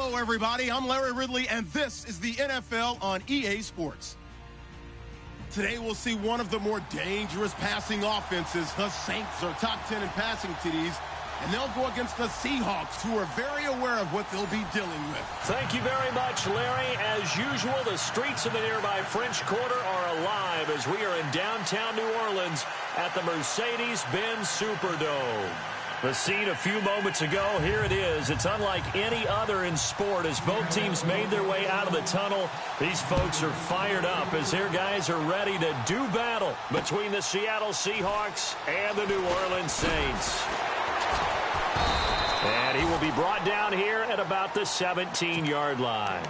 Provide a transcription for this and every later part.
Hello, everybody. I'm Larry Ridley, and this is the NFL on EA Sports. Today, we'll see one of the more dangerous passing offenses. The Saints are top 10 in passing TDs, and they'll go against the Seahawks, who are very aware of what they'll be dealing with. Thank you very much, Larry. As usual, the streets of the nearby French Quarter are alive as we are in downtown New Orleans at the Mercedes-Benz Superdome. The scene a few moments ago, here it is. It's unlike any other in sport as both teams made their way out of the tunnel. These folks are fired up as their guys are ready to do battle between the Seattle Seahawks and the New Orleans Saints. And he will be brought down here at about the 17-yard line.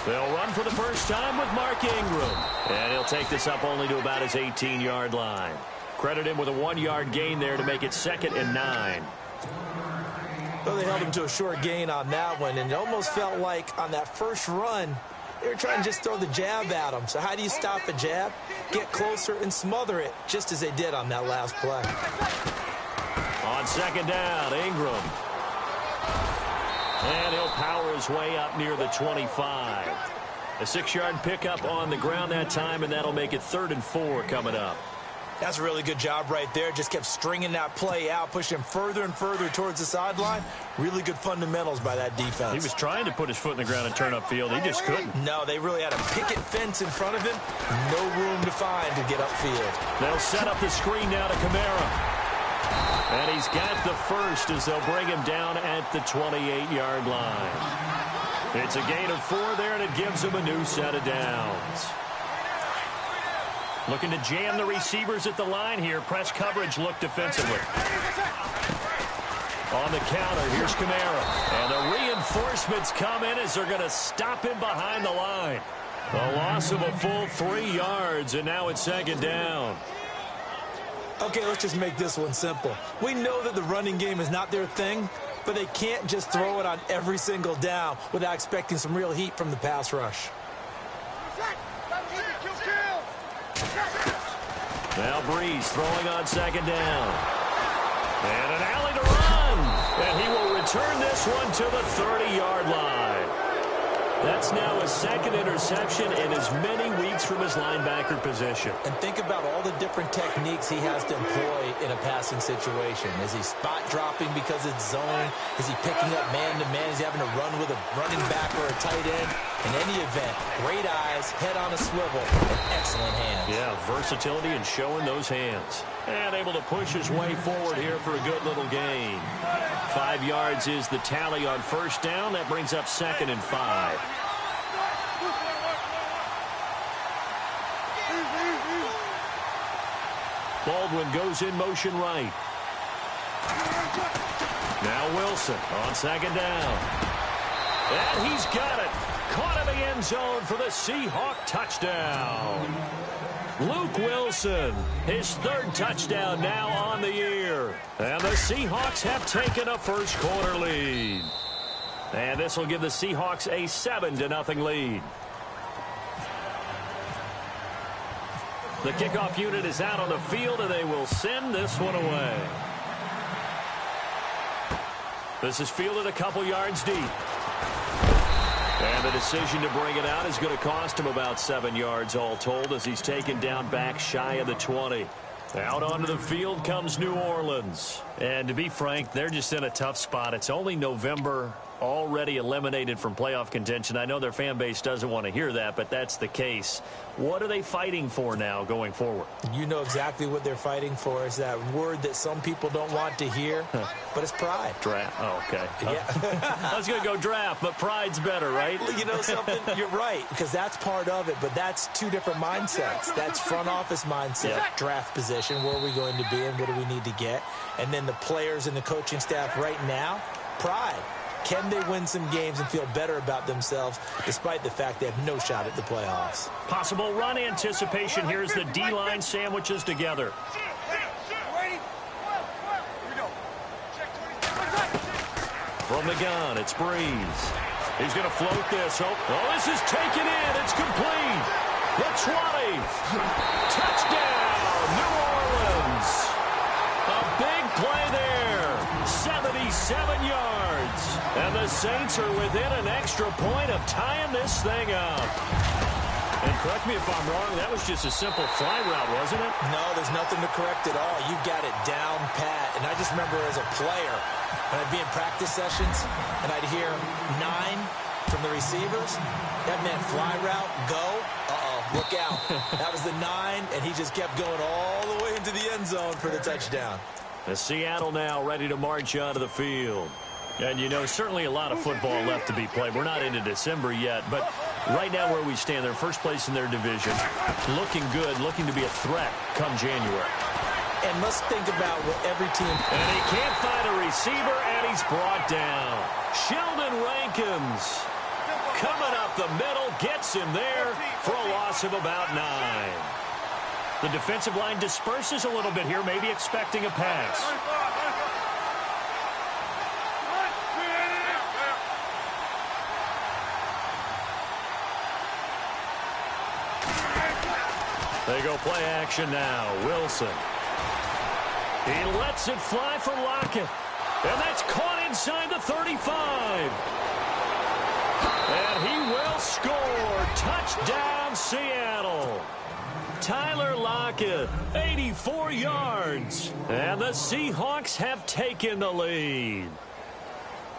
They'll run for the first time with Mark Ingram. And he'll take this up only to about his 18-yard line. Credit him with a 1-yard gain there to make it 2nd and 9. Well, they held him to a short gain on that one, and it almost felt like on that first run, they were trying to just throw the jab at him. So how do you stop a jab? Get closer and smother it, just as they did on that last play. On 2nd down, Ingram. And he'll power his way up near the 25. A 6-yard pickup on the ground that time, and that'll make it 3rd and 4 coming up. That's a really good job right there. Just kept stringing that play out, pushing him further and further towards the sideline. Really good fundamentals by that defense. He was trying to put his foot in the ground and turn upfield. He just couldn't. No, they really had a picket fence in front of him. No room to find to get upfield. They'll set up the screen now to Kamara. And he's got the first as they'll bring him down at the 28-yard line. It's a gain of 4 there, and it gives him a new set of downs. Looking to jam the receivers at the line here. Press coverage look defensively. On the counter, here's Kamara. And the reinforcements come in as they're going to stop him behind the line. A loss of a full 3 yards, and now it's 2nd down. Okay, let's just make this one simple. We know that the running game is not their thing, but they can't just throw it on every single down without expecting some real heat from the pass rush. Now Breeze throwing on 2nd down. And an alley to run. And he will return this one to the 30-yard line. That's now his 2nd interception in as many weeks from his linebacker position. And think about all the different techniques he has to employ in a passing situation. Is he spot dropping because it's zone? Is he picking up man-to-man? Is he having to run with a running back or a tight end? In any event, great eyes, head on a swivel, and excellent hands. Yeah, versatility and showing those hands. And able to push his way forward here for a good little gain. 5 yards is the tally on 1st down. That brings up 2nd and 5. Baldwin goes in motion right. Now Wilson on 2nd down. And he's got it. Caught in the end zone for the Seahawk touchdown. Luke Wilson, his 3rd touchdown now on the year. And the Seahawks have taken a first-quarter lead. And this will give the Seahawks a 7-0 lead. The kickoff unit is out on the field, and they will send this one away. This is fielded a couple yards deep. And the decision to bring it out is going to cost him about 7 yards all told as he's taken down back shy of the 20. Out onto the field comes New Orleans. And to be frank, they're just in a tough spot. It's only November, already eliminated from playoff contention. I know their fan base doesn't want to hear that, but that's the case. What are they fighting for now going forward? You know exactly what they're fighting for. Is that word that some people don't want to hear, but it's pride. Draft. Oh, okay. Yeah. I was going to go draft, but pride's better, right? You know something? You're right, because that's part of it, but that's 2 different mindsets. That's front office mindset, draft position, where are we going to be and what do we need to get? And then the players and the coaching staff right now, pride. Can they win some games and feel better about themselves despite the fact they have no shot at the playoffs? Possible run anticipation here as the D-line sandwiches together. From the gun, it's Breeze. He's going to float this. Oh, this is taken in. It's complete. The 20. Touchdown, New Orleans. A big play there. 77 yards. And the Saints are within an extra point of tying this thing up. And correct me if I'm wrong, that was just a simple fly route, wasn't it? No, there's nothing to correct at all. You got it down pat. And I just remember as a player, when I'd be in practice sessions, and I'd hear 9 from the receivers, that meant fly route, go, look out. That was the 9, and he just kept going all the way into the end zone for the touchdown. The Seattle now ready to march onto the field. And, you know, certainly a lot of football left to be played. We're not into December yet, but right now where we stand, they're first place in their division. Looking good, looking to be a threat come January. And let's think about what every team... And he can't find a receiver, and he's brought down. Sheldon Rankins coming up the middle, gets him there for a loss of about 9. The defensive line disperses a little bit here, maybe expecting a pass. They go play action now. Wilson. He lets it fly for Lockett. And that's caught inside the 35. And he will score. Touchdown, Seattle. Tyler Lockett, 84 yards. And the Seahawks have taken the lead.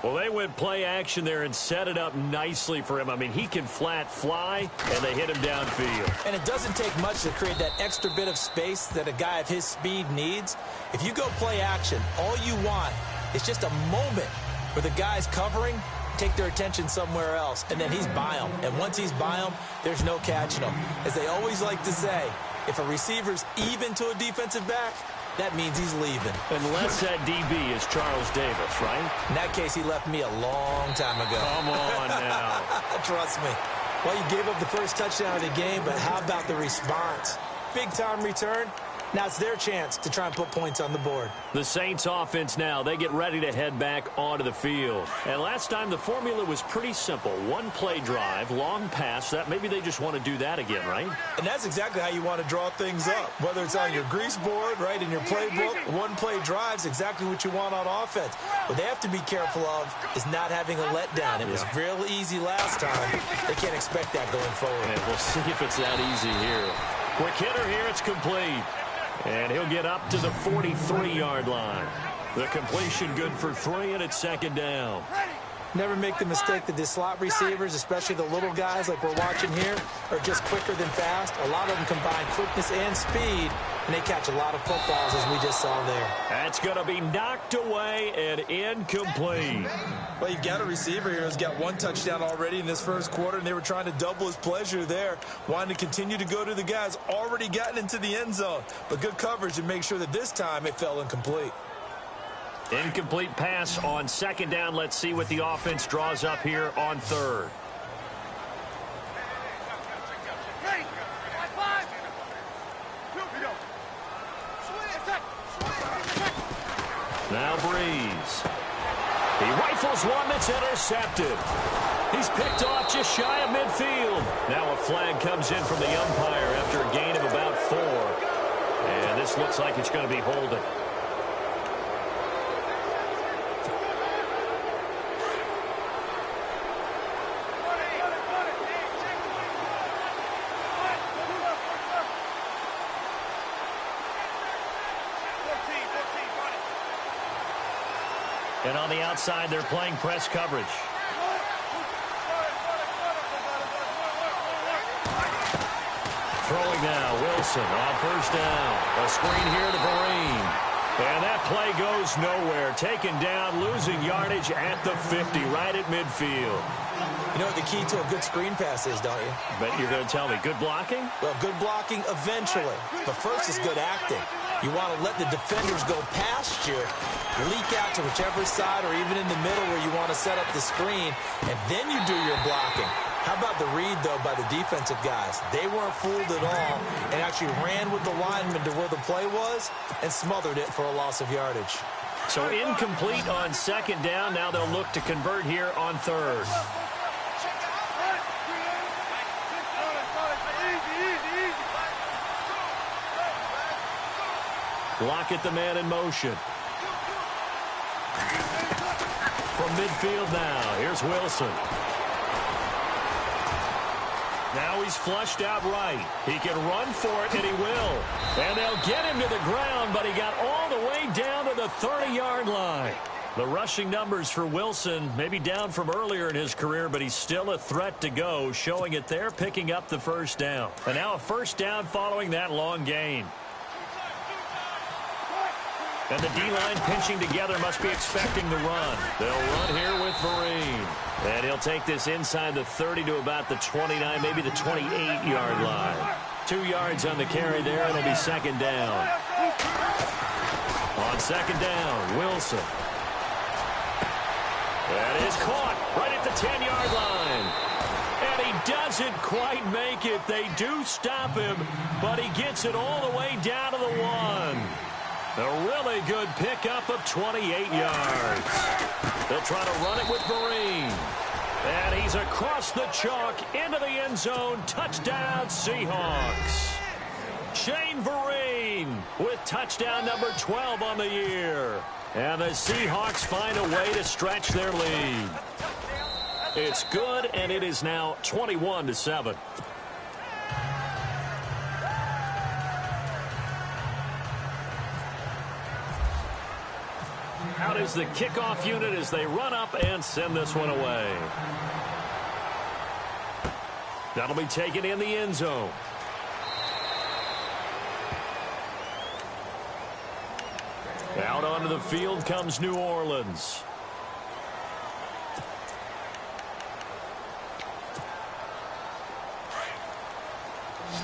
Well, they went play action there and set it up nicely for him. I mean, he can flat fly, and they hit him downfield. And it doesn't take much to create that extra bit of space that a guy of his speed needs. If you go play action, all you want is just a moment where the guy's covering, take their attention somewhere else, and then he's by him. And once he's by him, there's no catching him. As they always like to say, if a receiver's even to a defensive back, that means he's leaving. Unless that DB is Charles Davis, right? In that case, he left me a long time ago. Come on now. Trust me. Well, you gave up the first touchdown of the game, but how about the response? Big-time return. Now it's their chance to try and put points on the board. The Saints offense now, they get ready to head back onto the field. And last time the formula was pretty simple. One play drive, long pass. That maybe they just want to do that again, right? And that's exactly how you want to draw things up. Whether it's on your grease board, right, in your playbook, one play drive's exactly what you want on offense. What they have to be careful of is not having a letdown. It was real easy last time. They can't expect that going forward. And we'll see if it's that easy here. Quick hitter here, it's complete. And he'll get up to the 43-yard line. The completion good for 3, and it's second down. Never make the mistake that the slot receivers, especially the little guys like we're watching here, are just quicker than fast. A lot of them combine quickness and speed, and they catch a lot of footballs as we just saw there. That's going to be knocked away and incomplete. Well, you've got a receiver here who's got 1 touchdown already in this first quarter, and they were trying to double his pleasure there, wanting to continue to go to the guys already gotten into the end zone. But good coverage to make sure that this time it fell incomplete. Incomplete pass on second down. Let's see what the offense draws up here on third. Now Breeze. He rifles one that's intercepted. He's picked off just shy of midfield. Now a flag comes in from the umpire after a gain of about 4. And this looks like it's going to be holding. And on the outside, they're playing press coverage. Throwing now, Wilson on first down. A screen here to Vereen. And that play goes nowhere. Taken down, losing yardage at the 50, right at midfield. You know what the key to a good screen pass is, don't you? Bet you're going to tell me. Good blocking? Well, good blocking eventually. But first is good acting. You want to let the defenders go past you, leak out to whichever side or even in the middle where you want to set up the screen, and then you do your blocking. How about the read, though, by the defensive guys? They weren't fooled at all and actually ran with the lineman to where the play was and smothered it for a loss of yardage. So incomplete on second down. Now they'll look to convert here on third. Lockett, the man in motion. From midfield now, here's Wilson. Now he's flushed out right. He can run for it, and he will. And they'll get him to the ground, but he got all the way down to the 30-yard line. The rushing numbers for Wilson maybe down from earlier in his career, but he's still a threat to go, showing it there, picking up the first down. And now a first down following that long gain. And the D-line pinching together must be expecting the run. They'll run here with Vereen. And he'll take this inside the 30 to about the 29, maybe the 28-yard line. 2 yards on the carry there. It'll be second down. On second down, Wilson. That is caught right at the 10-yard line. And he doesn't quite make it. They do stop him, but he gets it all the way down to the 1. A really good pickup of 28 yards. They'll try to run it with Vereen. And he's across the chalk into the end zone. Touchdown, Seahawks. Shane Vereen with touchdown number 12 on the year. And the Seahawks find a way to stretch their lead. It's good, and it is now 21-7. Out is the kickoff unit as they run up and send this one away. That'll be taken in the end zone. Out onto the field comes New Orleans.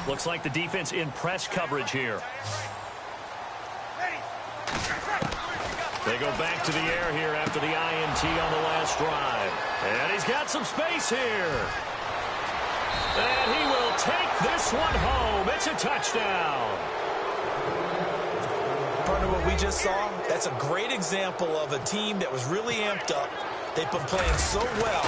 Looks like the defense in press coverage here. They go back to the air here after the INT on the last drive. And he's got some space here. And he will take this one home. It's a touchdown. Partner, what we just saw, that's a great example of a team that was really amped up. They've been playing so well,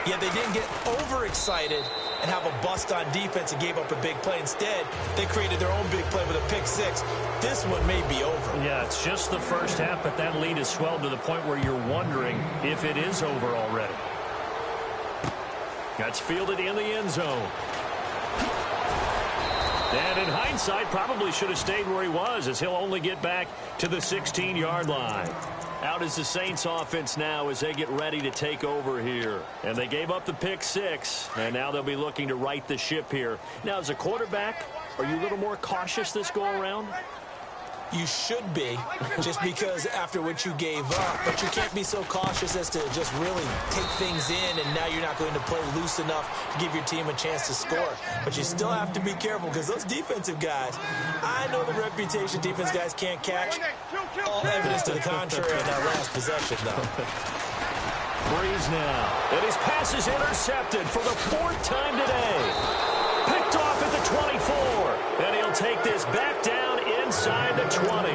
yet they didn't get overexcited and have a bust on defense and gave up a big play. Instead, they created their own big play with a pick six. This one may be over. Yeah, it's just the first half, but that lead has swelled to the point where you're wondering if it is over already. That's fielded in the end zone. And in hindsight, probably should have stayed where he was, as he'll only get back to the 16-yard line. Out is the Saints offense now as they get ready to take over here. And they gave up the pick six, and now they'll be looking to right the ship here. Now, as a quarterback, are you a little more cautious this go-around? You should be, just because after what you gave up. But you can't be so cautious as to just really take things in, and now you're not going to play loose enough to give your team a chance to score. But you still have to be careful, because those defensive guys, I know the reputation defense guys can't catch. All evidence to the contrary in that last possession, though. Breeze now. And his pass is intercepted for the 4th time today. Picked off at the 24. And he'll take this back down inside the 20.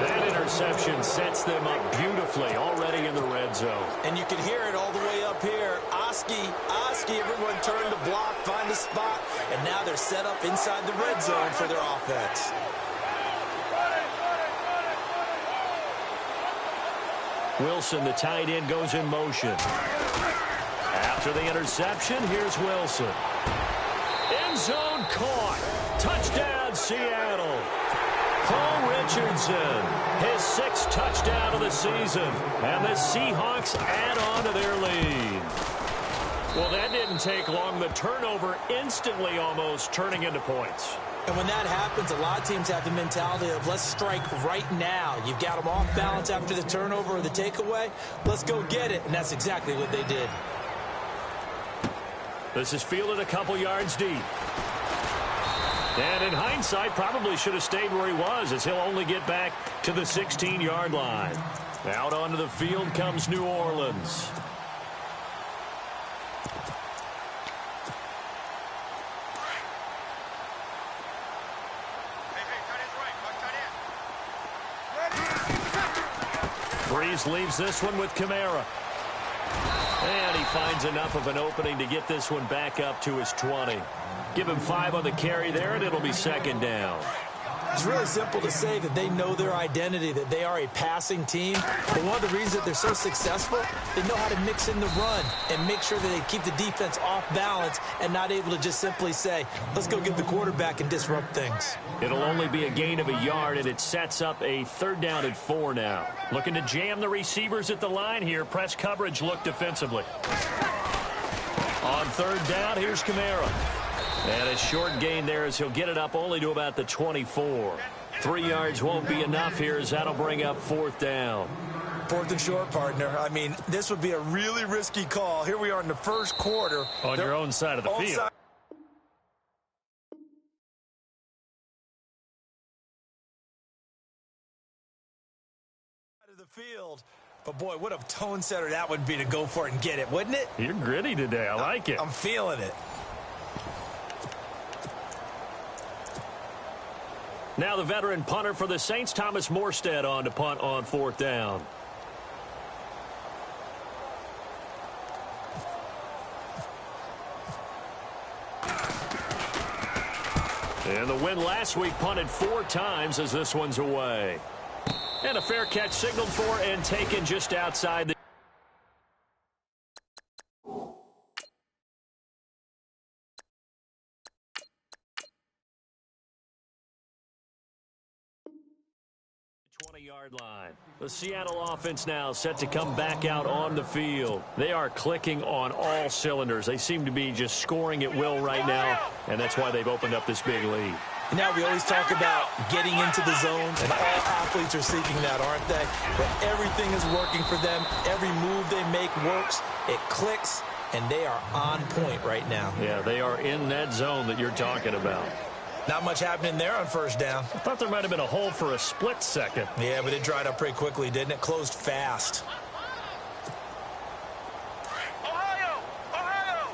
That interception sets them up beautifully already in the red zone. And you can hear it all the way up here. Oski, everyone turned to block, find a spot, and now they're set up inside the red zone for their offense. Wilson, the tight end, goes in motion. After the interception, here's Wilson. End zone caught. Touchdown, Seattle. Paul Richardson, his 6th touchdown of the season. And the Seahawks add on to their lead. Well, that didn't take long. The turnover instantly almost turning into points. And when that happens, a lot of teams have the mentality of let's strike right now. You've got them off balance after the turnover or the takeaway. Let's go get it. And that's exactly what they did. This is fielded a couple yards deep. And in hindsight, probably should have stayed where he was, as he'll only get back to the 16-yard line. Out onto the field comes New Orleans. Breeze leaves this one with Kamara. And he finds enough of an opening to get this one back up to his 20. Give him 5 on the carry there, and it'll be second down. It's really simple to say that they know their identity, that they are a passing team. But one of the reasons that they're so successful, they know how to mix in the run and make sure that they keep the defense off balance and not able to just simply say, let's go get the quarterback and disrupt things. It'll only be a gain of a yard, and it sets up a 3rd down and 4 now. Looking to jam the receivers at the line here. Press coverage look defensively. On 3rd down, here's Kamara. And a short gain there as he'll get it up only to about the 24. 3 yards won't be enough here as that'll bring up 4th down. 4th and short, partner. I mean, this would be a really risky call. Here we are in the 1st quarter. On your own side of the field. Side of the field. But, boy, what a tone setter that would be to go for it and get it, wouldn't it? You're gritty today. I like it. I'm feeling it. Now the veteran punter for the Saints, Thomas Morstead, on to punt on 4th down. And the win last week punted 4 times as this one's away. And a fair catch signaled for and taken just outside the 20-yard line. The Seattle offense now set to come back out on the field. They are clicking on all cylinders. They seem to be just scoring at will right now, and that's why they've opened up this big lead. Now we always talk about getting into the zone, and all athletes are seeking that, aren't they? But everything is working for them. Every move they make works. It clicks, and they are on point right now. Yeah, they are in that zone that you're talking about. Not much happening there on 1st down. I thought there might have been a hole for a split second. Yeah, but it dried up pretty quickly, didn't it? Closed fast. Ohio! Ohio!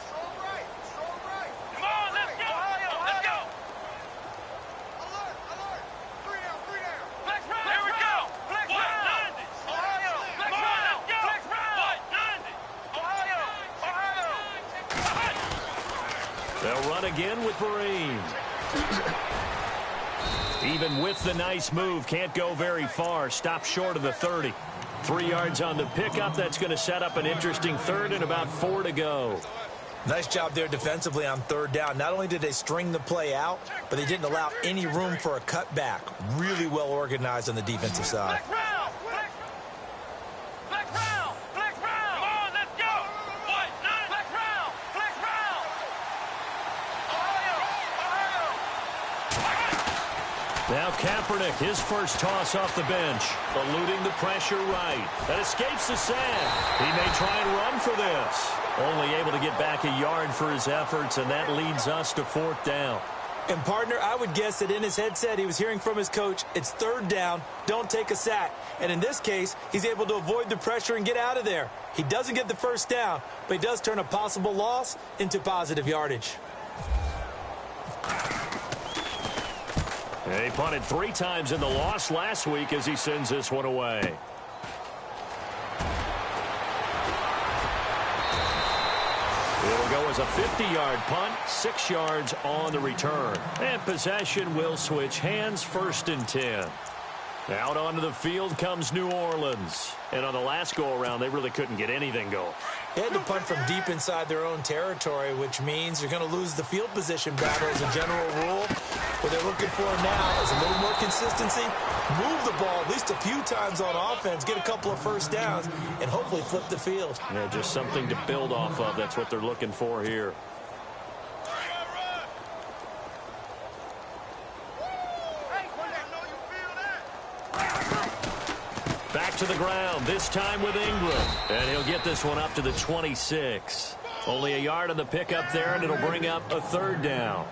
Strong right! Strong right! Come on, let's go! Ohio! Let's go! Alert! Alert! 3 down! 3 down! Flex round! Here we go! Flex round! Ohio! Flex round! Let's go! Flex round! Ohio! Ohio! They'll run again with Vereen. Even with the nice move, can't go very far. Stop short of the 30. 3 yards on the pickup. That's going to set up an interesting 3rd and about 4 to go. Nice job there defensively on 3rd down. Not only did they string the play out, but they didn't allow any room for a cutback. Really well organized on the defensive side. Flex round! Flex round! Flex round! Come on, let's go! What? Flex round! Flex round! Ohio! Ohio! Now Kaepernick, his first toss off the bench. Eluding the pressure right. That escapes the sack. He may try and run for this. Only able to get back a yard for his efforts, and that leads us to 4th down. And, partner, I would guess that in his headset he was hearing from his coach, it's 3rd down, don't take a sack. And in this case, he's able to avoid the pressure and get out of there. He doesn't get the 1st down, but he does turn a possible loss into positive yardage. He punted 3 times in the loss last week as he sends this one away. It'll go as a 50-yard punt, 6 yards on the return. And possession will switch hands, 1st and 10. Out onto the field comes New Orleans. And on the last go-around, they really couldn't get anything going. They had to punt from deep inside their own territory, which means you're going to lose the field position battle as a general rule. What they're looking for now is a little more consistency, move the ball at least a few times on offense, get a couple of 1st downs, and hopefully flip the field. Yeah, just something to build off of. That's what they're looking for here. Back to the ground, this time with Ingram. And he'll get this one up to the 26. Only a yard on the pickup there, and it'll bring up a 3rd down.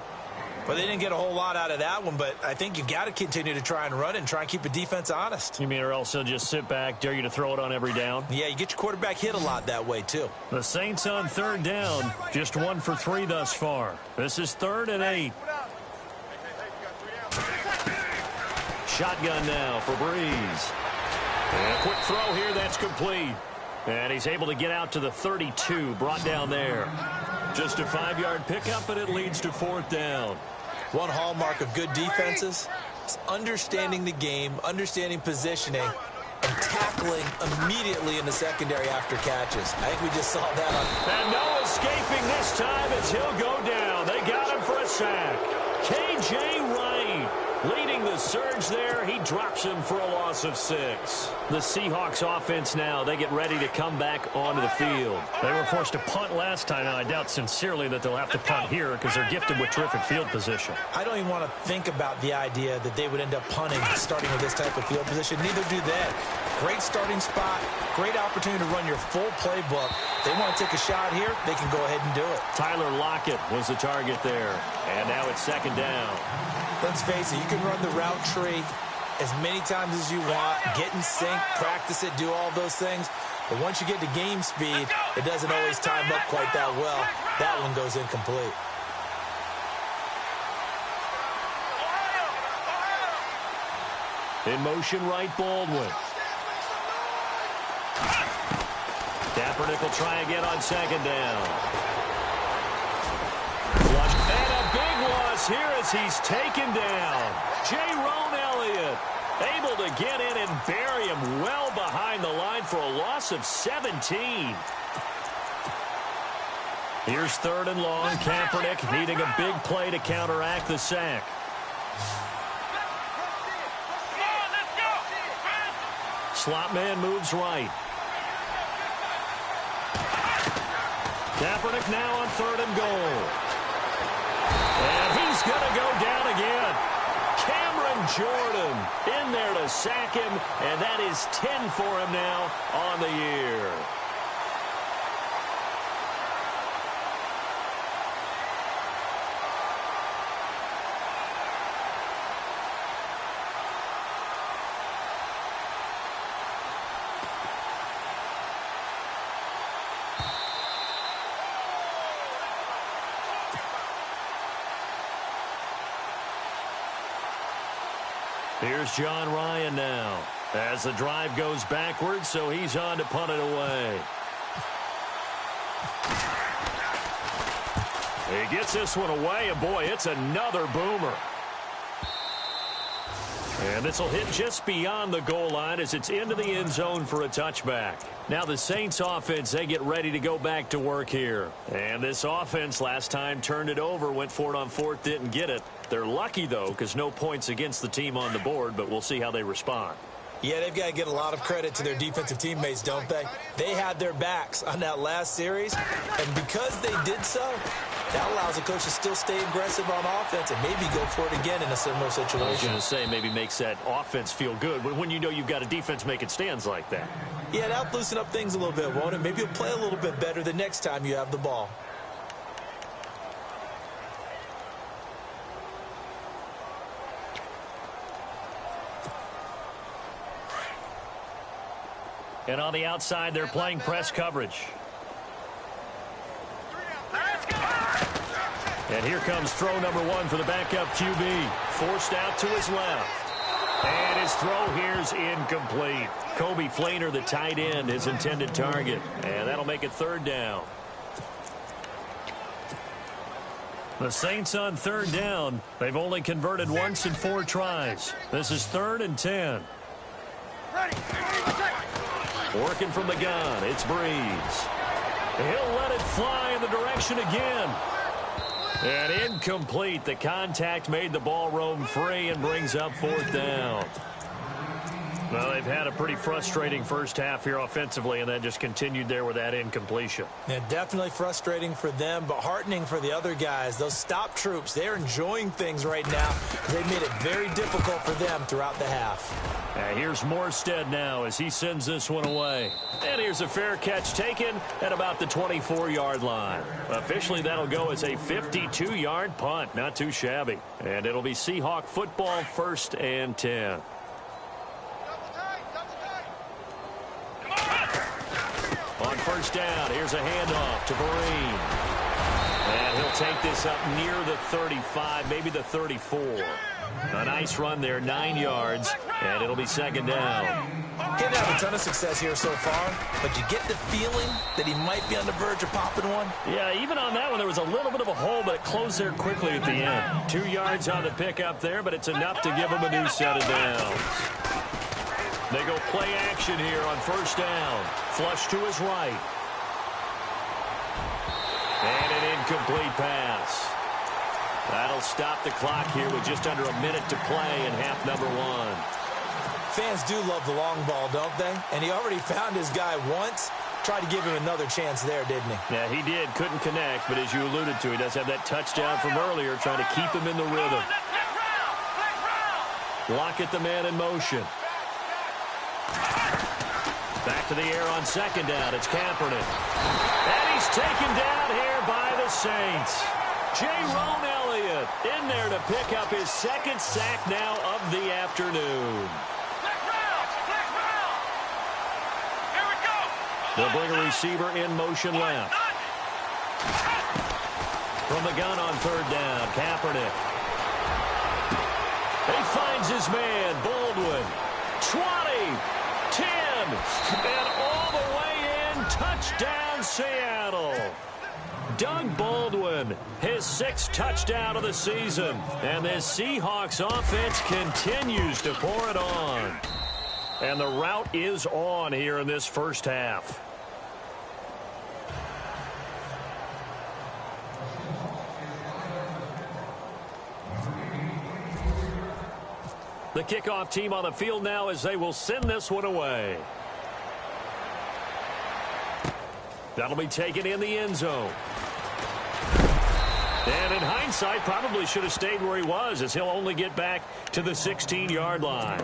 Well, they didn't get a whole lot out of that one, but I think you got to continue to try and run it and try and keep the defense honest. You mean or else they'll just sit back, dare you to throw it on every down? Yeah, you get your quarterback hit a lot that way, too. The Saints on third down, just 1 for 3 thus far. This is 3rd and 8. Shotgun now for Breeze. And a quick throw here, that's complete. And he's able to get out to the 32, brought down there. Just a 5-yard pickup, and it leads to 4th down. One hallmark of good defenses is understanding the game, understanding positioning, and tackling immediately in the secondary after catches. I think we just saw that on. And no escaping this time as he'll go down. They got him for a sack. K.J. Wright leading the surge there. He drops him for a loss of 6. The Seahawks offense now, they get ready to come back onto the field. They were forced to punt last time. Now, I doubt sincerely that they'll have to punt here because they're gifted with terrific field position. I don't even want to think about the idea that they would end up punting starting with this type of field position. Neither do they. Great starting spot, great opportunity to run your full playbook. They want to take a shot here, they can go ahead and do it. Tyler Lockett was the target there. And now it's 2nd down. Let's face it, you can run the route tree as many times as you want, get in sync, practice it, do all those things. But once you get to game speed, it doesn't always time up quite that well. That one goes incomplete. In motion, right, Baldwin. Kaepernick will try again on 2nd down. Flush, and a big loss here as he's taken down. Jerome Elliott able to get in and bury him well behind the line for a loss of 17. Here's 3rd and long. Kaepernick needing a big play to counteract the sack. Slot man moves right. Kaepernick now on 3rd and goal. And he's going to go down again. Cameron Jordan in there to sack him, and that is 10 for him now on the year. Here's John Ryan now as the drive goes backwards, so he's on to punt it away. He gets this one away, and boy, it's another boomer. And this will hit just beyond the goal line as it's into the end zone for a touchback. Now the Saints offense, they get ready to go back to work here. And this offense last time turned it over, went for it on 4th, didn't get it. They're lucky, though, because no points against the team on the board, but we'll see how they respond. Yeah, they've got to get a lot of credit to their defensive teammates, don't they? They had their backs on that last series, and because they did so, that allows the coach to still stay aggressive on offense and maybe go for it again in a similar situation. I was going to say, maybe makes that offense feel good when you know you've got a defense making stands like that. Yeah, that'll loosen up things a little bit, won't it? Maybe you'll play a little bit better the next time you have the ball. And on the outside, they're playing press coverage. And here comes throw number 1 for the backup QB. Forced out to his left. And his throw here's incomplete. Kobe Flainer, the tight end, his intended target. And that'll make it 3rd down. The Saints on 3rd down. They've only converted once in 4 tries. This is 3rd and 10. Working from the gun, it's Breeze. He'll let it fly in the direction again. And incomplete. The contact made the ball roam free and brings up 4th down. Well, they've had a pretty frustrating first half here offensively, and then just continued there with that incompletion. Yeah, definitely frustrating for them, but heartening for the other guys. Those stop troops, they're enjoying things right now. They've made it very difficult for them throughout the half. Here's Morstead now as he sends this one away. And here's a fair catch taken at about the 24-yard line. Officially, that'll go as a 52-yard punt. Not too shabby. And it'll be Seahawk football, 1st and 10. On first down, here's a handoff to Vereen. And he'll take this up near the 35, maybe the 34. A nice run there, 9 yards, and it'll be 2nd down. He didn't have a ton of success here so far, but you get the feeling that he might be on the verge of popping one. Yeah, even on that one, there was a little bit of a hole, but it closed there quickly at the end. 2 yards on the pickup there, but it's enough to give him a new set of downs. They go play action here on first down. Flush to his right. And an incomplete pass. That'll stop the clock here with just under a minute to play in half number 1. Fans do love the long ball, don't they? And he already found his guy once. Tried to give him another chance there, didn't he? Yeah, he did. Couldn't connect, but as you alluded to, he does have that touchdown from earlier, trying to keep him in the rhythm. Lockett the man in motion. Back to the air on 2nd down. It's Kaepernick. And he's taken down here by the Saints. Jerome Elliott in there to pick up his 2nd sack now of the afternoon. They'll bring a receiver in motion left. From the gun on 3rd down, Kaepernick. He finds his man, Baldwin. 20, 10, and all the way in. Touchdown, Seattle. Doug Baldwin, his 6th touchdown of the season. And this Seahawks offense continues to pour it on. And the route is on here in this first half. The kickoff team on the field now as they will send this one away. That'll be taken in the end zone. And in hindsight, probably should have stayed where he was, as he'll only get back to the 16-yard line.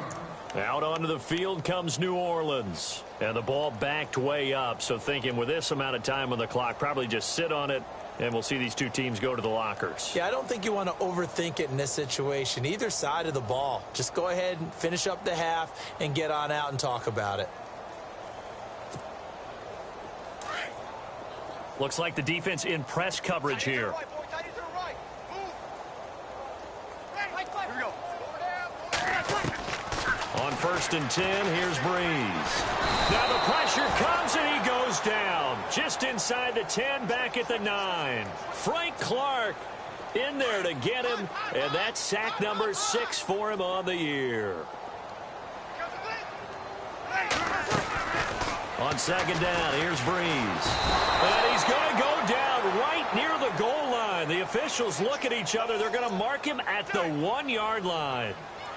Out onto the field comes New Orleans. And the ball backed way up, so thinking with this amount of time on the clock, probably just sit on it, and we'll see these two teams go to the lockers. Yeah, I don't think you want to overthink it in this situation. Either side of the ball. Just go ahead and finish up the half and get on out and talk about it. Looks like the defense in press coverage here. On 1st and 10, here's Breeze. Now the pressure comes and he goes down. Just inside the 10, back at the 9. Frank Clark in there to get him, and that's sack number 6 for him on the year. On 2nd down, here's Breeze. And he's going to go down right near the goal line. The officials look at each other. They're going to mark him at the 1-yard line.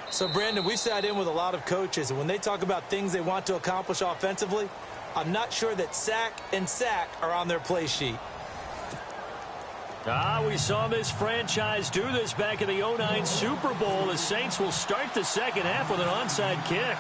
So, Brandon, we've sat in with a lot of coaches, and when they talk about things they want to accomplish offensively, I'm not sure that sack and sack are on their play sheet. We saw this franchise do this back in the 09 Super Bowl. The Saints will start the second half with an onside kick.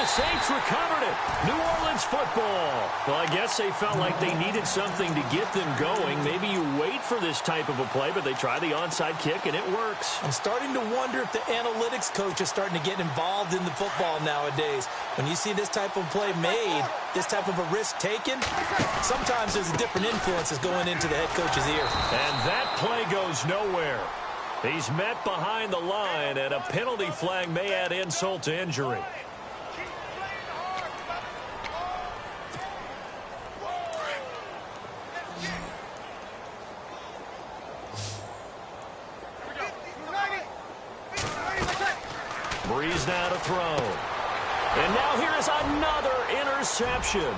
The Saints recovered it. New Orleans football. Well, I guess they felt like they needed something to get them going. Maybe you wait for this type of a play, but they try the onside kick, and it works. I'm starting to wonder if the analytics coach is starting to get involved in the football nowadays. When you see this type of play made, this type of a risk taken, sometimes there's different influences going into the head coach's ear. And that play goes nowhere. He's met behind the line, and a penalty flag may add insult to injury. Breeze now to throw. And now here is another interception.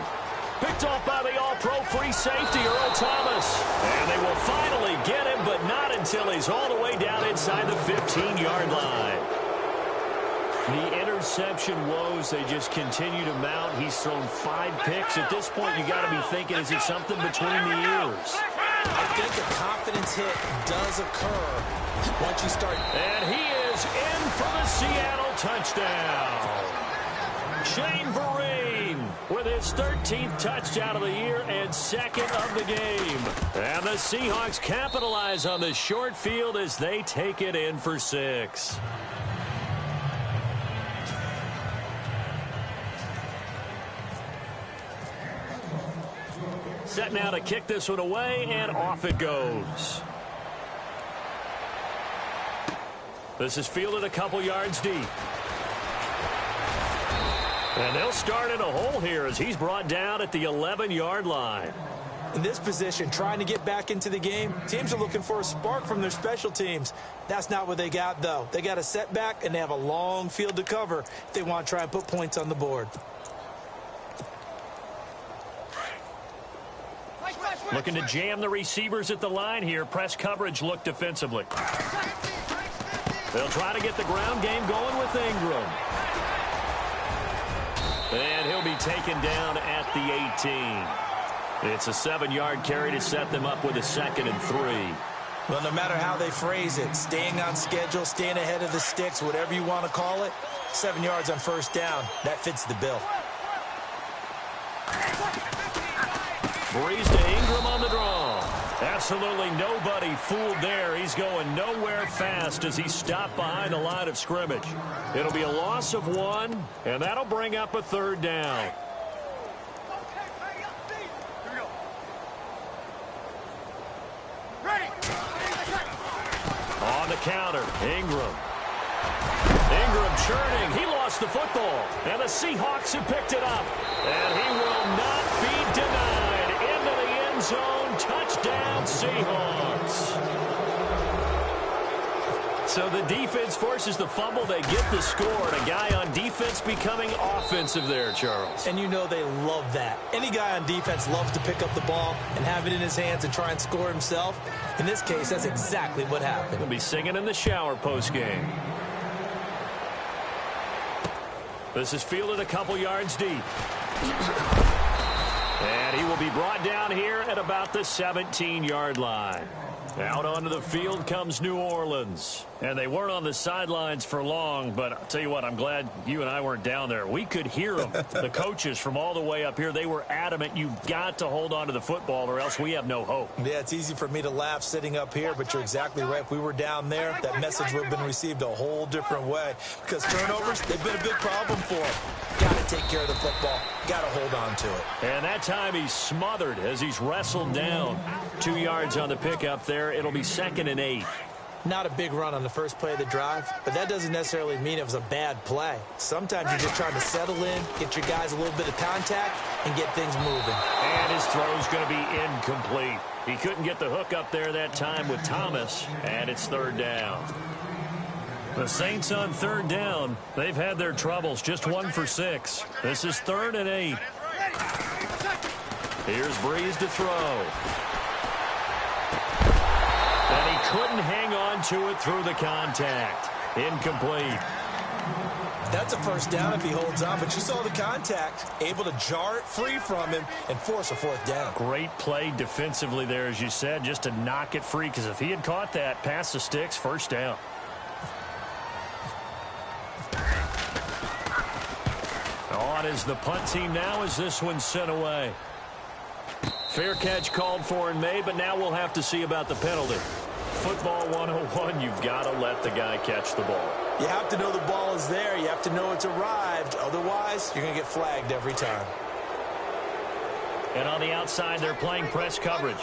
Picked off by the all-pro free safety, Earl Thomas. And they will finally get him, but not until he's all the way down inside the 15-yard line. The interception woes, they just continue to mount. He's thrown 5 picks. At this point, you got to be thinking, is it something between the ears? I think a confidence hit does occur once you start. And he is in for the Seattle touchdown. Shane Vereen with his 13th touchdown of the year and second of the game. And the Seahawks capitalize on this short field as they take it in for 6. Set now to kick this one away, and off it goes. This is fielded a couple yards deep. And they'll start in a hole here as he's brought down at the 11-yard line. In this position, trying to get back into the game, teams are looking for a spark from their special teams. That's not what they got, though. They got a setback, and they have a long field to cover if they want to try and put points on the board. Looking to jam the receivers at the line here. Press coverage look defensively. They'll try to get the ground game going with Ingram. And he'll be taken down at the 18. It's a 7-yard carry to set them up with a 2nd and 3. Well, no matter how they phrase it, staying on schedule, staying ahead of the sticks, whatever you want to call it, 7 yards on first down, that fits the bill. Breeze to Ingram on the draw. Absolutely nobody fooled there. He's going nowhere fast as he stopped behind the line of scrimmage. It'll be a loss of 1, and that'll bring up a 3rd down. On the counter, Ingram. Ingram churning. He lost the football, and the Seahawks have picked it up. And he will not be denied. Into the end zone. Touchdown, Seahawks. So the defense forces the fumble. They get the score. And a guy on defense becoming offensive there, Charles. And you know they love that. Any guy on defense loves to pick up the ball and have it in his hands and try and score himself. In this case, that's exactly what happened. He'll be singing in the shower postgame. This is fielded a couple yards deep. And he will be brought down here at about the 17-yard line. Out onto the field comes New Orleans. And they weren't on the sidelines for long, but I'll tell you what, I'm glad you and I weren't down there. We could hear them, the coaches from all the way up here. They were adamant, you've got to hold on to the football or else we have no hope. Yeah, it's easy for me to laugh sitting up here, but you're exactly right. If we were down there, that message would have been received a whole different way. Because turnovers, they've been a big problem for them. Got to take care of the football. Got to hold on to it. And that time he's smothered as he's wrestled down. 2 yards on the pickup there. It'll be 2nd and 8. Not a big run on the first play of the drive, but that doesn't necessarily mean it was a bad play. Sometimes you're just trying to settle in, get your guys a little bit of contact, and get things moving. And his throw's going to be incomplete. He couldn't get the hook up there that time with Thomas, and it's 3rd down. The Saints on 3rd down. They've had their troubles, just 1 for 6. This is 3rd and 8. Here's Breeze to throw. And he couldn't hang on to it through the contact. Incomplete. That's a first down if he holds on, but you saw the contact. Able to jar it free from him and force a 4th down. Great play defensively there, as you said, just to knock it free, because if he had caught that, past the sticks, 1st down. On is the punt team now as this one's sent away. Fair catch called for and made, but now we'll have to see about the penalty. Football 101, you've got to let the guy catch the ball. You have to know the ball is there. You have to know it's arrived. Otherwise, you're going to get flagged every time. And on the outside, they're playing press coverage.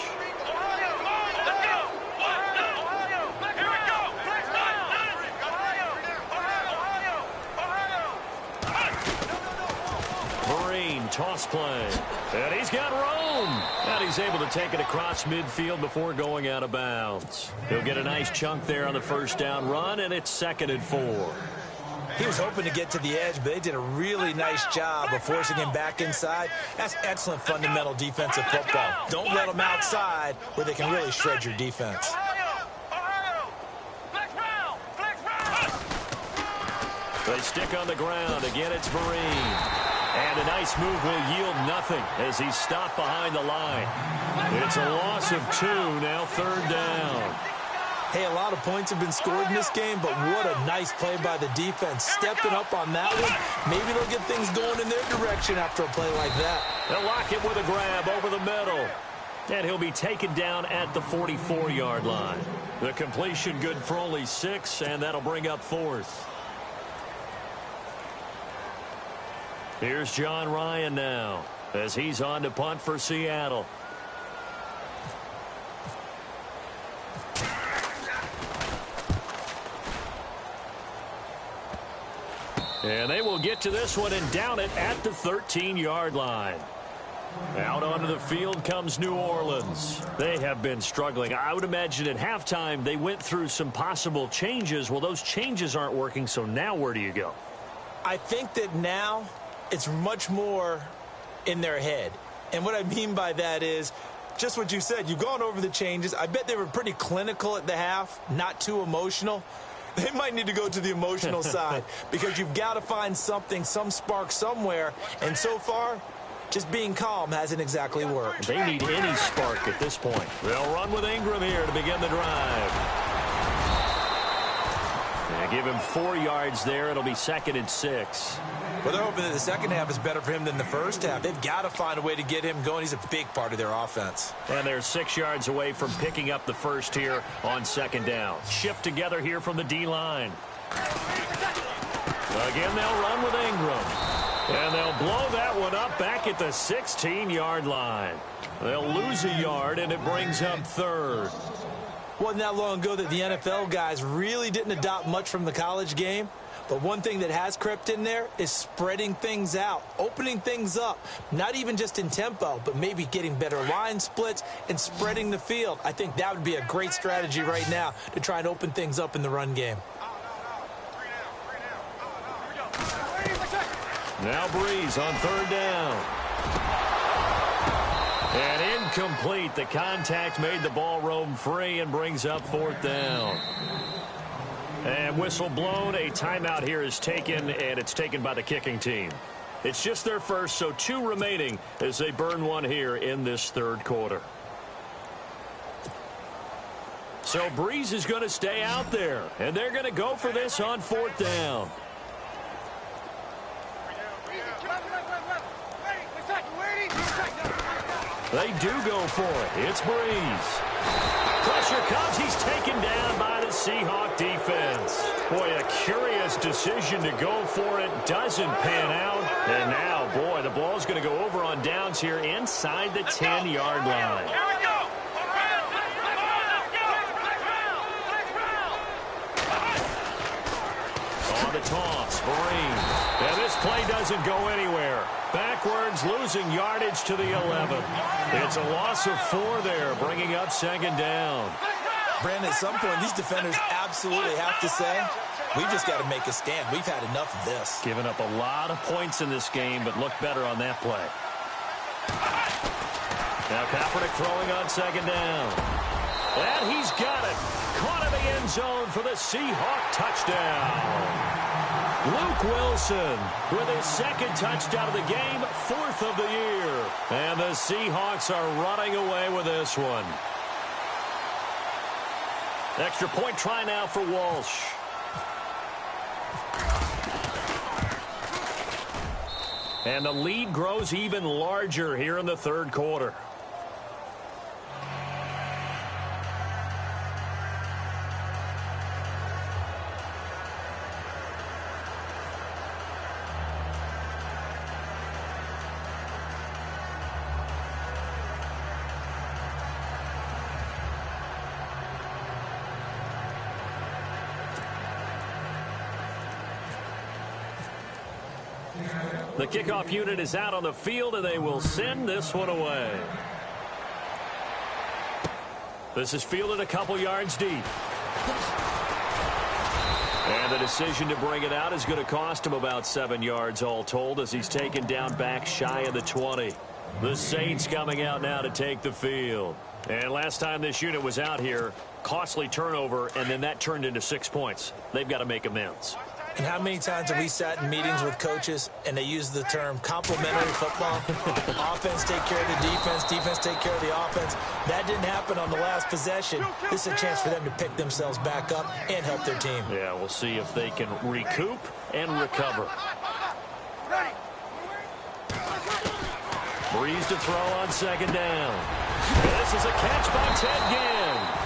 Toss play. And he's got room. And he's able to take it across midfield before going out of bounds. He'll get a nice chunk there on the 1st down run, and it's 2nd and 4. He was hoping to get to the edge, but they did a really nice job of forcing him back inside. That's excellent fundamental defensive football. Don't let them outside where they can really shred your defense. They stick on the ground. Again, it's Vereen. And a nice move will yield nothing as he's stopped behind the line. It's a loss of 2, now 3rd down. Hey, a lot of points have been scored in this game, but what a nice play by the defense. Stepping up on that one. Maybe they'll get things going in their direction after a play like that. They'll lock it with a grab over the middle. And he'll be taken down at the 44-yard line. The completion good for only 6, and that'll bring up 4th. Here's John Ryan now as he's on to punt for Seattle. And they will get to this one and down it at the 13-yard line. Out onto the field comes New Orleans. They have been struggling. I would imagine at halftime they went through some possible changes. Well, those changes aren't working, so now where do you go? I think that now it's much more in their head. And what I mean by that is just what you said. You've gone over the changes. I bet they were pretty clinical at the half, not too emotional. They might need to go to the emotional side because you've got to find something, some spark somewhere. And so far, just being calm hasn't exactly worked. They need any spark at this point. They'll run with Ingram here to begin the drive. They give him 4 yards there. It'll be 2nd and 6. Well, they're hoping that the second half is better for him than the first half. They've got to find a way to get him going. He's a big part of their offense. And they're 6 yards away from picking up the first here on 2nd down. Shift together here from the D-line. Again, they'll run with Ingram. And they'll blow that one up back at the 16-yard line. They'll lose a yard, and it brings up 3rd. Wasn't that long ago that the NFL guys really didn't adopt much from the college game. But one thing that has crept in there is spreading things out, opening things up, not even just in tempo, but maybe getting better line splits and spreading the field. I think that would be a great strategy right now to try and open things up in the run game. Now Breeze on 3rd down. And incomplete. The contact made the ball roam free and brings up 4th down. And whistle blown. A timeout here is taken, and it's taken by the kicking team. It's just their first, so 2 remaining as they burn one here in this 3rd quarter. So Breeze is going to stay out there, and they're going to go for this on 4th down. They do go for it. It's Breeze. Pressure comes. He's taken down by the Seahawk defense. Boy, a curious decision to go for it. Doesn't pan out. And now, boy, the ball's going to go over on downs here inside the 10-yard line. On the toss, Vereen. And this play doesn't go anywhere. Backwards, losing yardage to the 11. It's a loss of 4 there, bringing up 2nd down. Brandon, at some point, these defenders absolutely have to say, we've just got to make a stand. We've had enough of this. Giving up a lot of points in this game, but look better on that play. Now Kaepernick throwing on 2nd down. And he's got it. Caught in the end zone for the Seahawk touchdown. Luke Wilson with his 2nd touchdown of the game, 4th of the year. And the Seahawks are running away with this one. Extra point try now for Walsh. And the lead grows even larger here in the 3rd quarter. The kickoff unit is out on the field, and they will send this one away. This is fielded a couple yards deep. And the decision to bring it out is going to cost him about 7 yards all told as he's taken down back shy of the 20. The Saints coming out now to take the field. And last time this unit was out here, costly turnover, and then that turned into 6 points. They've got to make amends. And how many times have we sat in meetings with coaches and they use the term complementary football? Offense take care of the defense, defense take care of the offense. That didn't happen on the last possession. This is a chance for them to pick themselves back up and help their team. Yeah, we'll see if they can recoup and recover. Breeze to throw on second down. This is a catch by Ted Ginn.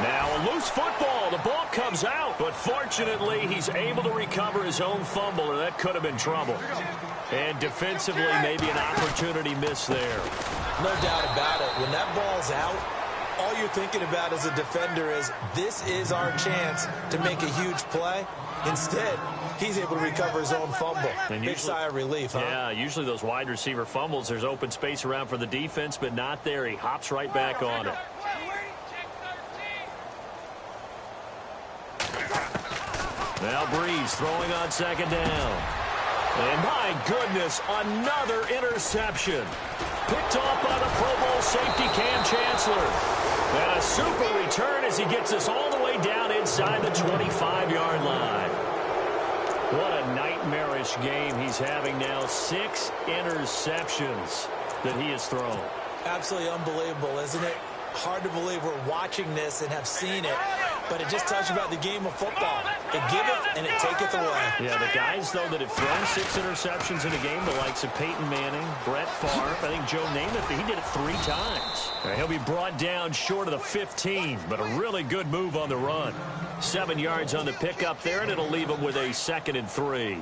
Now a loose football. The ball comes out, but fortunately he's able to recover his own fumble, or that could have been trouble. And defensively, maybe an opportunity missed there. No doubt about it. When that ball's out, all you're thinking about as a defender is, this is our chance to make a huge play. Instead, he's able to recover his own fumble. And big sigh of relief, huh? Yeah, usually those wide receiver fumbles, there's open space around for the defense, but not there. He hops right back on it. Now Breeze throwing on second down. And my goodness, another interception. Picked off by the Pro Bowl safety Cam Chancellor. And a super return as he gets us all the way down inside the 25-yard line. What a nightmarish game he's having now. 6 interceptions that he has thrown. Absolutely unbelievable, isn't it? Hard to believe we're watching this and have seen it, but it just tells you about the game of football. It giveth and it taketh away. Yeah, the guys, though, that have thrown 6 interceptions in a game, the likes of Peyton Manning, Brett Favre, I think Joe Namath, he did it 3 times. He'll be brought down short of the 15, but a really good move on the run. 7 yards on the pickup there, and it'll leave him with a 2nd and 3.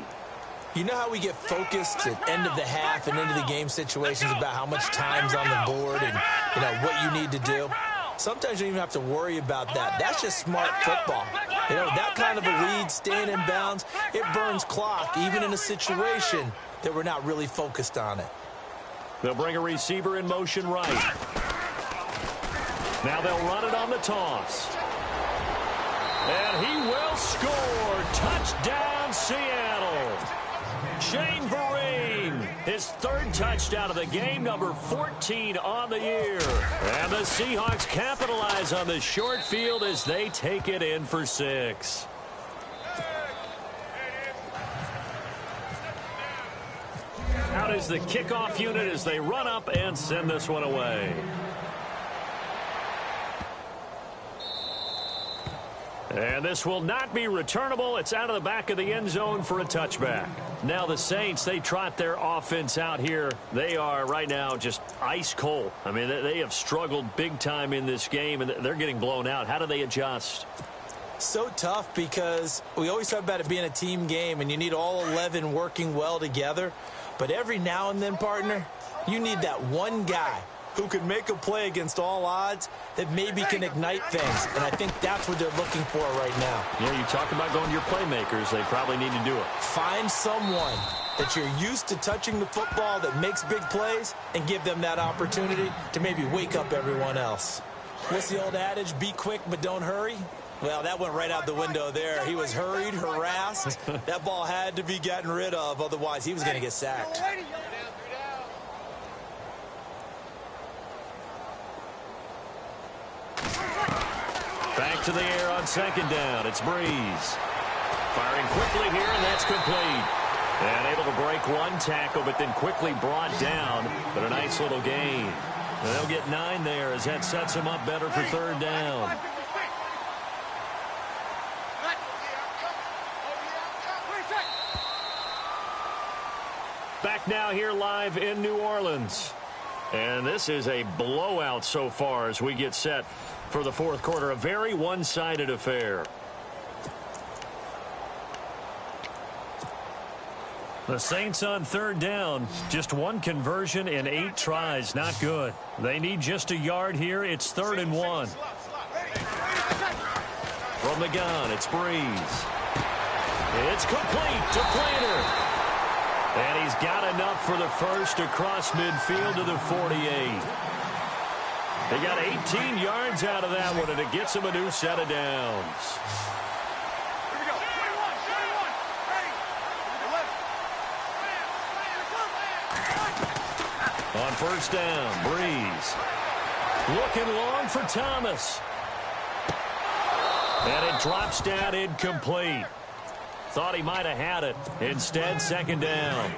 You know how we get focused at end of the half and into the game situations about how much time's on the board and, you know, what you need to do? Sometimes you don't even have to worry about that. That's just smart football. You know, that kind of a lead, staying in bounds, it burns clock, even in a situation that we're not really focused on it. They'll bring a receiver in motion right. Now they'll run it on the toss. And he will score. Touchdown, Seattle. Shane Vereen, his 3rd touchdown of the game, number 14 on the year. And the Seahawks capitalize on the short field as they take it in for 6. Out is the kickoff unit as they run up and send this one away. And this will not be returnable. It's out of the back of the end zone for a touchback. Now the Saints, they trot their offense out here. They are right now just ice cold. I mean, they have struggled big time in this game, and they're getting blown out. How do they adjust? So tough because we always talk about it being a team game, and you need all 11 working well together. But every now and then, partner, you need that one guy who can make a play against all odds that maybe can ignite things. And I think that's what they're looking for right now. Yeah, you talk about going to your playmakers. They probably need to do it. Find someone that you're used to touching the football that makes big plays and give them that opportunity to maybe wake up everyone else. What's the old adage? Be quick, but don't hurry. Well, that went right out the window there. He was hurried, harassed. That ball had to be gotten rid of. Otherwise, he was going to get sacked. Back to the air on second down. It's Breeze. Firing quickly here, and that's complete. And able to break one tackle, but then quickly brought down. But a nice little gain. And they'll get 9 there as that sets them up better for 3rd down. Back now here live in New Orleans. And this is a blowout so far as we get set for the 4th quarter. A very one-sided affair. The Saints on 3rd down. Just 1 conversion in 8 tries. Not good. They need just a yard here. It's 3rd and 1. From the gun, it's Breeze. It's complete to Planter. And he's got enough for the first across midfield to the 48. They got 18 yards out of that one, and it gets him a new set of downs. Here we go. 21, 21, ready. On 1st down, Breeze. Looking long for Thomas. And it drops down incomplete. Thought he might have had it. Instead, second down.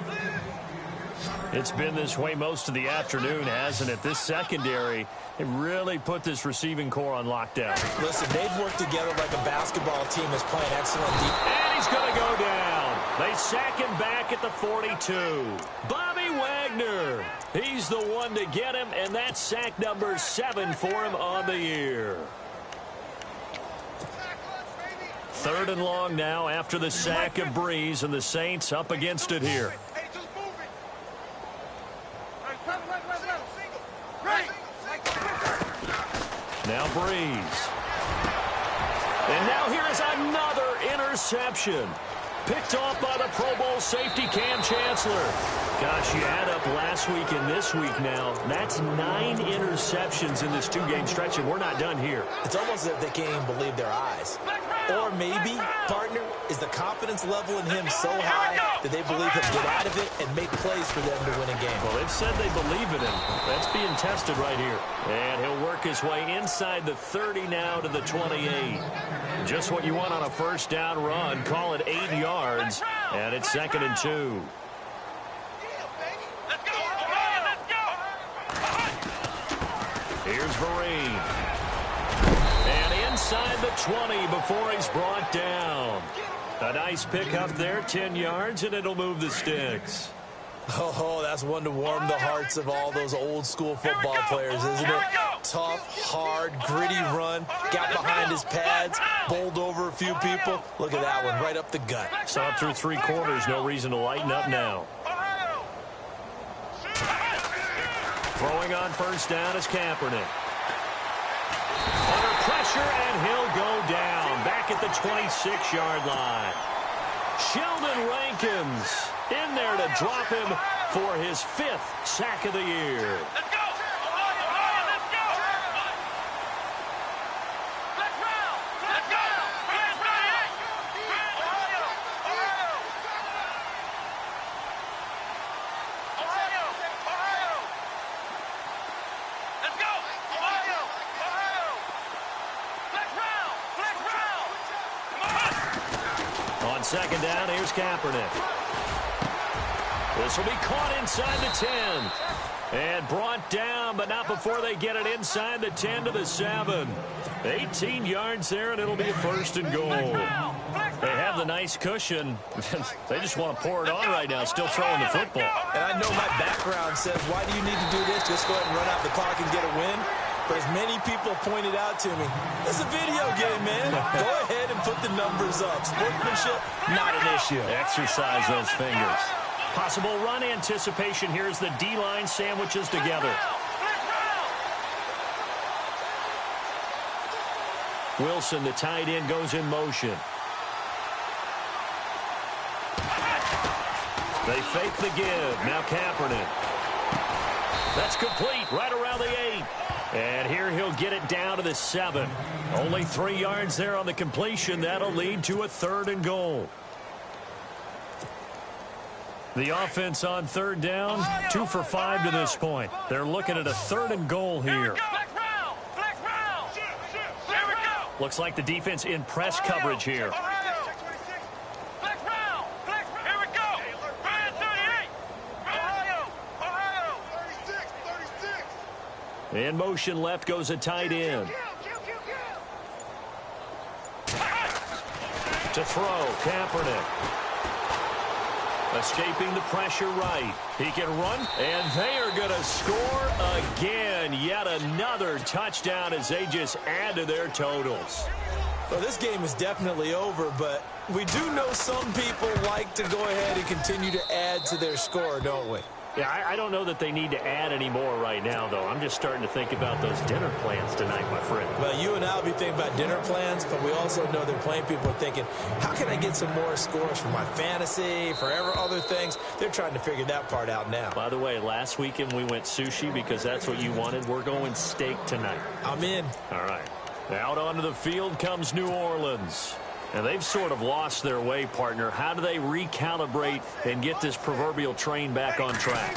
It's been this way most of the afternoon, hasn't it? This secondary, it really put this receiving core on lockdown. Listen, they've worked together like a basketball team that's playing excellent defense. And he's going to go down. They sack him back at the 42. Bobby Wagner. He's the one to get him, and that's sack number 7 for him on the year. Third and long now after the sack of Breeze, and the Saints up against it here. Now Breeze. And now here is another interception. Picked off by the Pro Bowl safety Cam Chancellor. Gosh, you add up last week and this week now. That's 9 interceptions in this 2-game stretch, and we're not done here. It's almost as if they can't even believe their eyes. Or maybe, partner, is the confidence level in him so high that they believe he'll get out of it and make plays for them to win a game. Well, they've said they believe in him. That's being tested right here. And he'll work his way inside the 30 now to the 28. Just what you want on a first down run. Call it 8 yards. And it's 2nd and 2. Here's Vereen. And inside the 20 before he's brought down. A nice pick up there, 10 yards, and it'll move the sticks. Oh, that's one to warm the hearts of all those old-school football players, isn't it? Tough, hard, gritty run. Got behind his pads, bowled over a few people. Look at that one, right up the gut. Saw it through 3 quarters. No reason to lighten up now. Throwing on first down is Kaepernick. Under pressure, and he'll go down. Back at the 26-yard line. Sheldon Rankins in there to drop him for his 5th sack of the year. Let's go! Let's go! Let's round! Let's go! Let's go! Ohio! Let's go! Ohio! Let's round! Come on! On second down, here's Kaepernick. This will be caught inside the 10. And brought down, but not before they get it inside the 10 to the 7. 18 yards there, and it'll be a 1st and goal. They have the nice cushion. They just want to pour it on right now, still throwing the football. And I know my background says, why do you need to do this? Just go ahead and run out the clock and get a win. But as many people pointed out to me, it's a video game, man. Go ahead and put the numbers up. Sportsmanship, not an issue. Exercise those fingers. Possible run anticipation here as the D-line sandwiches together. Wilson, the tight end, goes in motion. They fake the give. Now Kaepernick. That's complete right around the 8. And here he'll get it down to the 7. Only 3 yards there on the completion. That'll lead to a 3rd and goal. The offense on 3rd down, 2 for 5 to this point. They're looking at a 3rd and goal here. Looks like the defense in press coverage here. In motion left goes a tight end. To throw, Kaepernick. Escaping the pressure right. He can run, and they are going to score again. Yet another touchdown as they just add to their totals. Well, this game is definitely over, but we do know some people like to go ahead and continue to add to their score, don't we? Yeah, I don't know that they need to add any more right now, though. I'm just starting to think about those dinner plans tonight, my friend. Well, you and I will be thinking about dinner plans, but we also know they're playing people are thinking, how can I get some more scores for my fantasy, for other things? They're trying to figure that part out now. By the way, last weekend we went sushi because that's what you wanted. We're going steak tonight. I'm in. All right. Out onto the field comes New Orleans. And they've sort of lost their way, partner. How do they recalibrate and get this proverbial train back on track?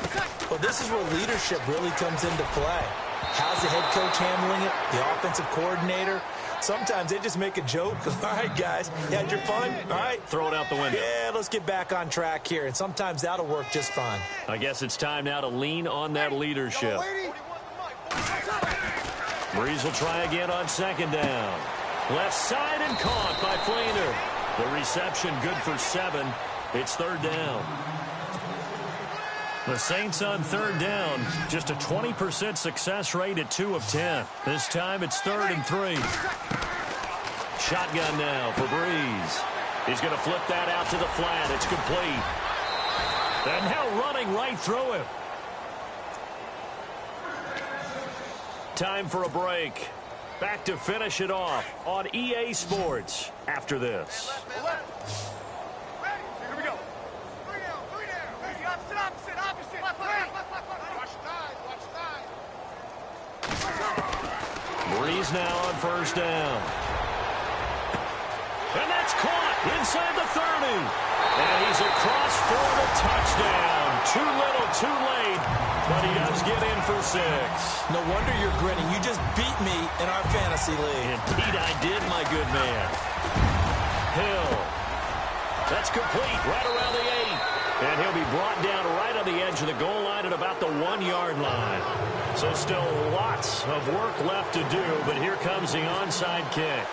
Well, this is where leadership really comes into play. How's the head coach handling it? The offensive coordinator? Sometimes they just make a joke. All right, guys, you had your fun? All right. Throw it out the window. Yeah, let's get back on track here, and sometimes that'll work just fine. I guess it's time now to lean on that leadership. Breeze will try again on second down. Left side and caught by Flainer. The reception good for 7. It's third down. The Saints on third down, just a 20% success rate at 2 of 10. This time it's 3rd and 3. Shotgun now for Breeze. He's going to flip that out to the flat. It's complete. And now running right through him. Time for a break. Back to finish it off on EA Sports after this. Here we go. 3 down, 3 down. Opposite. Watch nine. Breeze now on first down. And that's caught inside the 30. And he's across for the touchdown. Too little, too late. But he does get in for 6. No wonder you're grinning. You just beat me in our fantasy league. Indeed I did, my good man. Hill. That's complete right around the 8. And he'll be brought down right on the edge of the goal line at about the 1-yard line. So still lots of work left to do, but here comes the onside kick.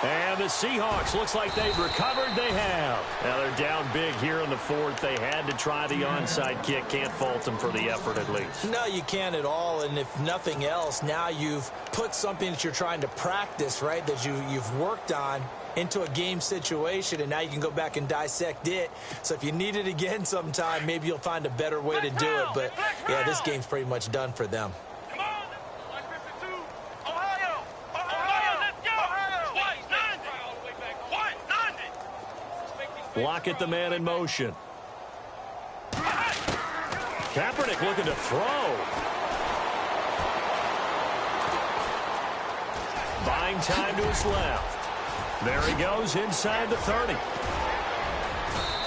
And the Seahawks, looks like they've recovered. They have. Now they're down big here in the 4th. They had to try the onside kick. Can't fault them for the effort at least. No, you can't at all. And if nothing else, now you've put something that you're trying to practice, right, that you've worked on into a game situation, and now you can go back and dissect it. So if you need it again sometime, maybe you'll find a better way to do it. But, yeah, this game's pretty much done for them. Lockett the man in motion. Kaepernick looking to throw. Buying time to his left. There he goes inside the 30.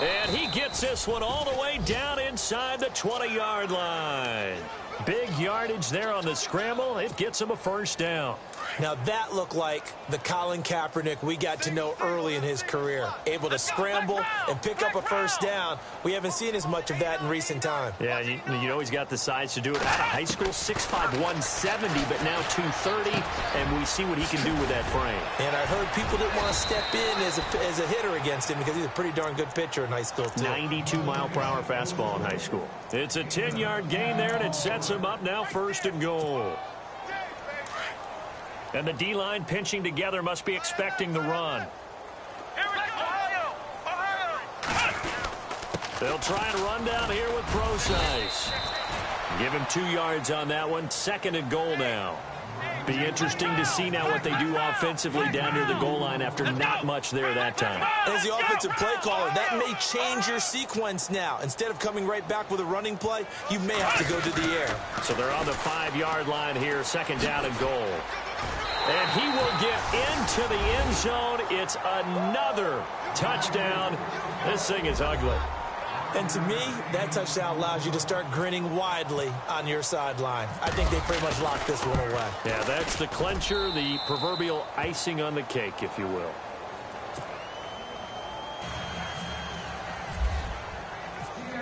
And he gets this one all the way down inside the 20-yard line. Big yardage there on the scramble. It gets him a first down. Now that looked like the Colin Kaepernick we got to know early in his career. Able to scramble and pick up a first down. We haven't seen as much of that in recent time. Yeah, you know he's got the size to do it. Out of high school, 6'5", 170, but now 230, and we see what he can do with that frame. And I heard people didn't want to step in as a hitter against him because he's a pretty darn good pitcher in high school, too. 92-mile-per-hour fastball in high school. It's a 10-yard gain there, and it sets him up now 1st and goal. And the D-line pinching together must be expecting the run. They'll try and run down here with Procise. Give him 2 yards on that one. 2nd and goal now. Be interesting to see now what they do offensively down near the goal line after not much there that time. As the offensive play caller, that may change your sequence now. Instead of coming right back with a running play, you may have to go to the air. So they're on the 5-yard line here. 2nd down and goal. And he will get into the end zone. It's another touchdown. This thing is ugly. And to me, that touchdown allows you to start grinning widely on your sideline. I think they pretty much locked this one away. Yeah, that's the clincher, the proverbial icing on the cake, if you will.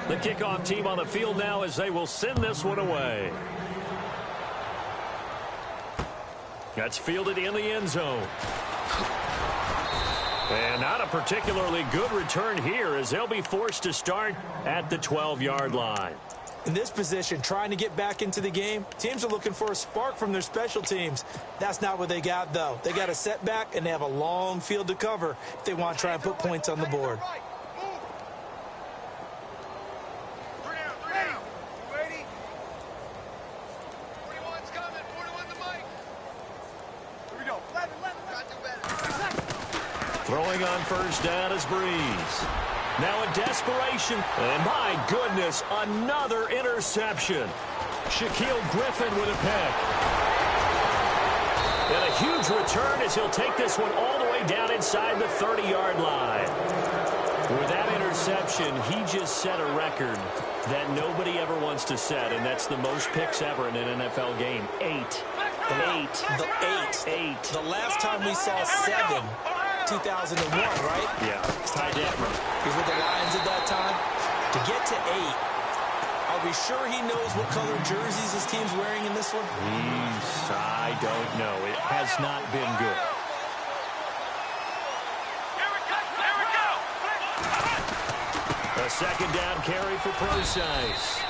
The kickoff team on the field now as they will send this one away. That's fielded in the end zone. And not a particularly good return here as they'll be forced to start at the 12-yard line. In this position, trying to get back into the game, teams are looking for a spark from their special teams. That's not what they got, though. They got a setback, and they have a long field to cover if they want to try and put points on the board. Throwing on first down is Breeze. Now in desperation, and my goodness, another interception. Shaquille Griffin with a pick. And a huge return as he'll take this one all the way down inside the 30-yard line. With that interception, he just set a record that nobody ever wants to set, and that's the most picks ever in an NFL game, 8. Eight. The last time we saw 7, 2001, right? Yeah. It's Ty Detmer. He's with the Lions at that time. To get to 8, are we sure he knows what color jerseys his team's wearing in this one? I don't know. It has not been good. A second down carry for Procise.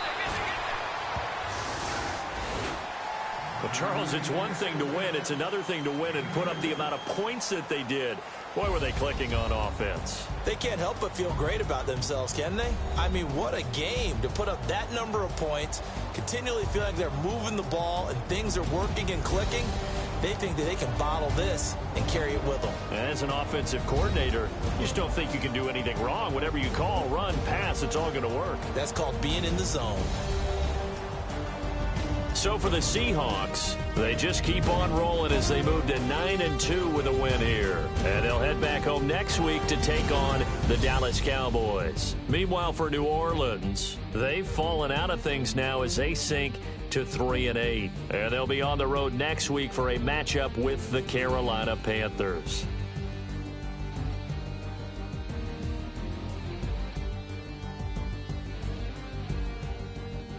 Well, Charles, it's one thing to win. It's another thing to win and put up the amount of points that they did. Boy, were they clicking on offense. They can't help but feel great about themselves, can they? I mean, what a game to put up that number of points, continually feel like they're moving the ball and things are working and clicking. They think that they can bottle this and carry it with them. As an offensive coordinator, you just don't think you can do anything wrong. Whatever you call, run, pass, it's all going to work. That's called being in the zone. So for the Seahawks, they just keep on rolling as they move to 9-2 with a win here. And they'll head back home next week to take on the Dallas Cowboys. Meanwhile, for New Orleans, they've fallen out of things now as they sink to 3-8. And they'll be on the road next week for a matchup with the Carolina Panthers.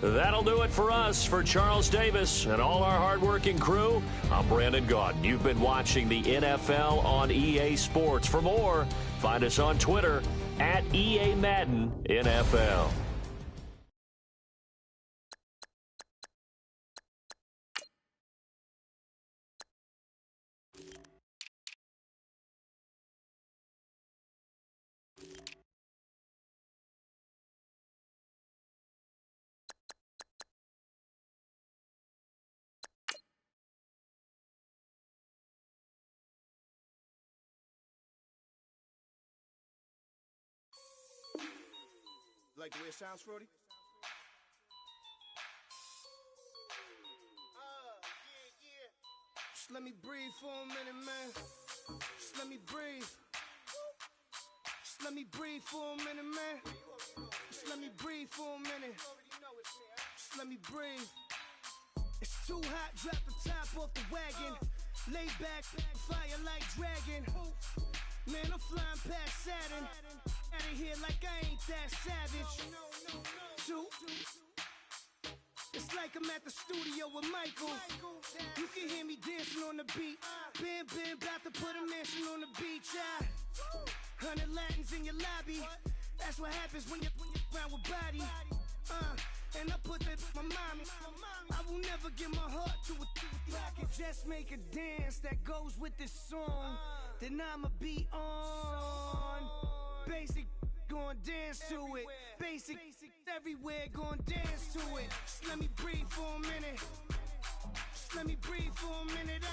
That'll do it for us. For Charles Davis and all our hardworking crew, I'm Brandon Gaudin. You've been watching the NFL on EA Sports. For more, find us on Twitter at EA Madden NFL. Like the way it sounds, Frody? Yeah. Just let me breathe for a minute, man. Just let me breathe. Just let me breathe for a minute, man. Just let me breathe for a minute. Just let me breathe. It's too hot, drop the top off the wagon. Lay back, fire like dragon. Man, I'm flying past Saturn. Out of here like I ain't that savage. Two. It's like I'm at the studio with Michael. You can hear me dancing on the beat. Bam, about to put a mansion on the beach. 100 Latins in your lobby. That's what happens when you're around with body. And I put that in my mommy. I will never give my heart to a I can just make a dance that goes with this song. Then I'ma be on. Basic, gon' dance to it. Basic, everywhere, gon' dance to it. Just let me breathe for a minute. Just let me breathe for a minute.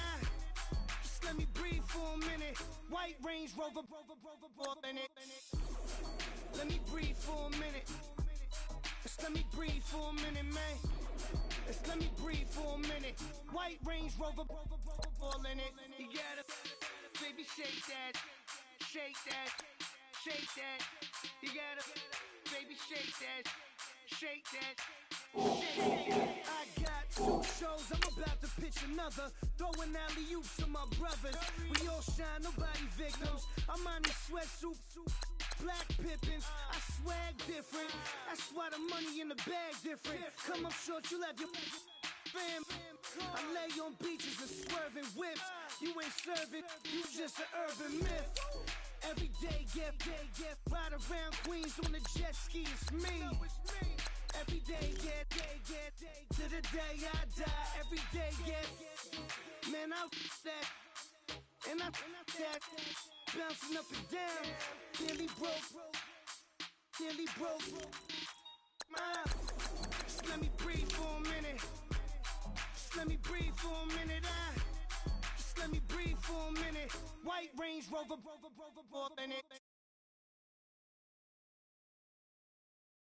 Just let me breathe for a minute. White Range Rover, in it. Let me breathe for a minute. Just let me breathe for a minute, man. Just let me breathe for a minute. White Range Rover, ball in it. You gotta, baby, shake that, shake that. Shake that, you gotta, baby, shake that, shake that. I got 2 shows, I'm about to pitch another. Throwing alley-oops to my brothers. We all shine, nobody victims. I'm on these sweatsuit, black Pippins. I swag different. That's why the money in the bag different. Come up short, you have your fam. I lay on beaches and swerving whips. You ain't serving, you just an urban myth. Every day, get ride around Queens on the jet ski, it's me. Every day, get to the day I die. Every day, get, man, I that, and I that, bouncing up and down, nearly broke, just let me breathe for a minute, just let me breathe for a minute, just let me breathe for a minute. White Range Rover, in it.